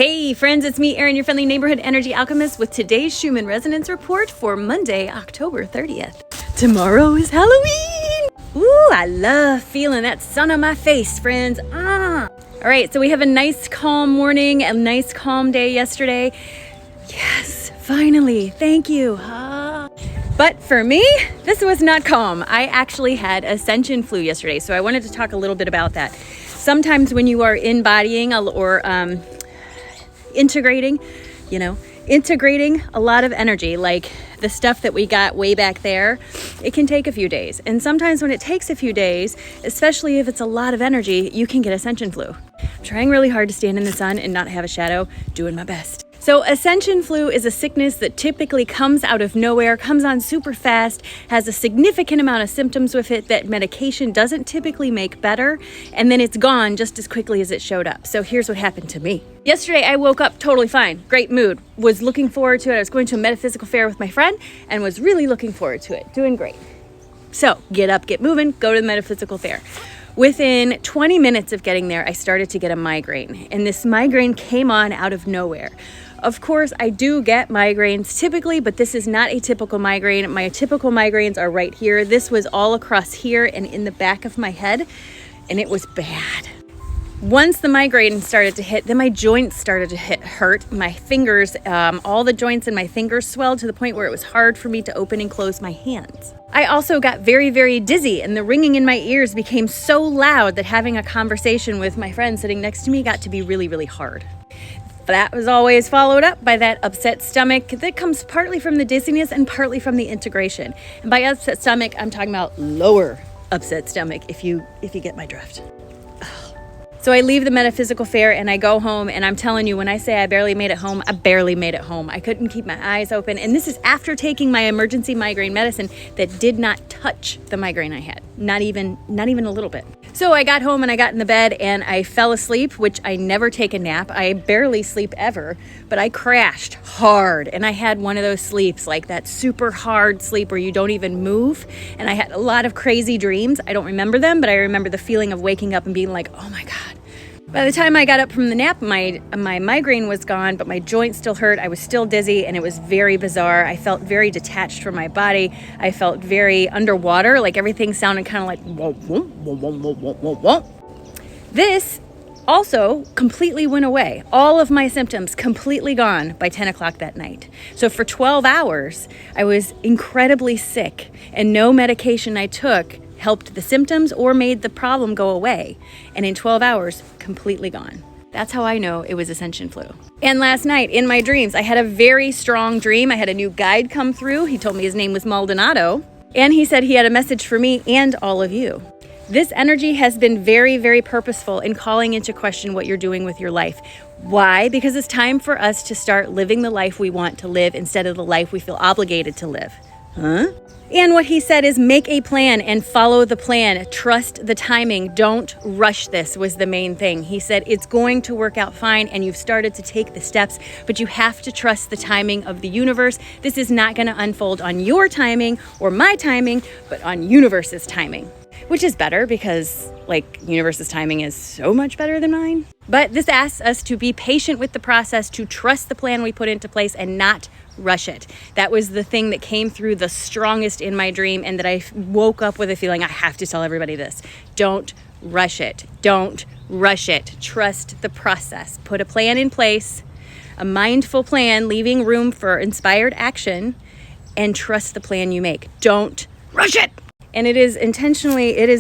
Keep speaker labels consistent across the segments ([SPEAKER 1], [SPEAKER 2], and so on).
[SPEAKER 1] Hey friends, it's me, Erin, your friendly neighborhood energy alchemist with today's Schumann resonance report for Monday, October 30th. Tomorrow is Halloween! Ooh, I love feeling that sun on my face, friends. All right, so we have a nice calm morning, a nice calm day yesterday. Yes, finally, thank you. But for me, this was not calm. I actually had Ascension Flu yesterday, so I wanted to talk a little bit about that. Sometimes when you are embodying or integrating a lot of energy, like the stuff that we got way back there, it can take a few days. And sometimes when it takes a few days, especially if it's a lot of energy, you can get Ascension Flu. I'm trying really hard to stand in the sun and not have a shadow, doing my best. So Ascension Flu is a sickness that typically comes out of nowhere, comes on super fast, has a significant amount of symptoms with it that medication doesn't typically make better, and then it's gone just as quickly as it showed up. So here's what happened to me. Yesterday I woke up totally fine, great mood, was looking forward to it. I was going to a metaphysical fair with my friend and was really looking forward to it, doing great. So get up, get moving, go to the metaphysical fair. Within 20 minutes of getting there, I started to get a migraine, and this migraine came on out of nowhere. Of course, I do get migraines typically, but this is not a typical migraine. My typical migraines are right here. This was all across here and in the back of my head, and it was bad. Once the migraine started to hit, then my joints started to hurt. My fingers, all the joints in my fingers swelled to the point where it was hard for me to open and close my hands. I also got very, very dizzy, and the ringing in my ears became so loud that having a conversation with my friend sitting next to me got to be really, really hard. That was always followed up by that upset stomach that comes partly from the dizziness and partly from the integration. And by upset stomach, I'm talking about lower upset stomach, if you get my drift. So I leave the metaphysical fair and I go home, and I'm telling you, when I say I barely made it home, I barely made it home. I couldn't keep my eyes open. And this is after taking my emergency migraine medicine that did not touch the migraine I had. Not even a little bit. So I got home and I got in the bed and I fell asleep, which I never take a nap. I barely sleep ever, but I crashed hard. And I had one of those sleeps, like that super hard sleep where you don't even move. And I had a lot of crazy dreams. I don't remember them, but I remember the feeling of waking up and being like, oh my God. By the time I got up from the nap, my migraine was gone, but my joints still hurt. I was still dizzy, and it was very bizarre. I felt very detached from my body. I felt very underwater, like everything sounded kind of like whoa, whoa, whoa, whoa, whoa, whoa, whoa. This also completely went away. All of my symptoms completely gone by 10 o'clock that night. So for 12 hours, I was incredibly sick, and no medication I took helped the symptoms or made the problem go away. And in 12 hours, completely gone. That's how I know it was Ascension Flu. And last night in my dreams, I had a very strong dream. I had a new guide come through. He told me his name was Maldonado, and he said he had a message for me and all of you. This energy has been very, very purposeful in calling into question what you're doing with your life. Why? Because it's time for us to start living the life we want to live instead of the life we feel obligated to live. And what he said is make a plan and follow the plan. Trust the timing. Don't rush this was the main thing. He said it's going to work out fine and you've started to take the steps, but you have to trust the timing of the universe. This is not going to unfold on your timing or my timing, but on universe's timing, which is better because universe's timing is so much better than mine. But this asks us to be patient with the process, to trust the plan we put into place and not rush it. That was the thing that came through the strongest in my dream, and that I woke up with a feeling I have to tell everybody this. Don't rush it. Don't rush it. Trust the process. Put a plan in place, a mindful plan, leaving room for inspired action, and trust the plan you make. Don't rush it. And it is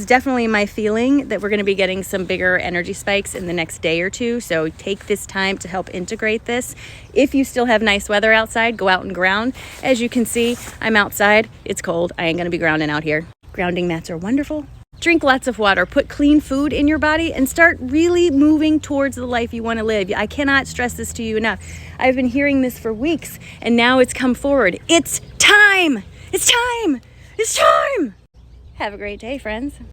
[SPEAKER 1] definitely my feeling that we're going to be getting some bigger energy spikes in the next day or two. So take this time to help integrate this. If you still have nice weather outside, go out and ground. As you can see, I'm outside. It's cold. I ain't going to be grounding out here. Grounding mats are wonderful. Drink lots of water, put clean food in your body, and start really moving towards the life you want to live. I cannot stress this to you enough. I've been hearing this for weeks, and now it's come forward. It's time! It's time! It's time! Have a great day, friends.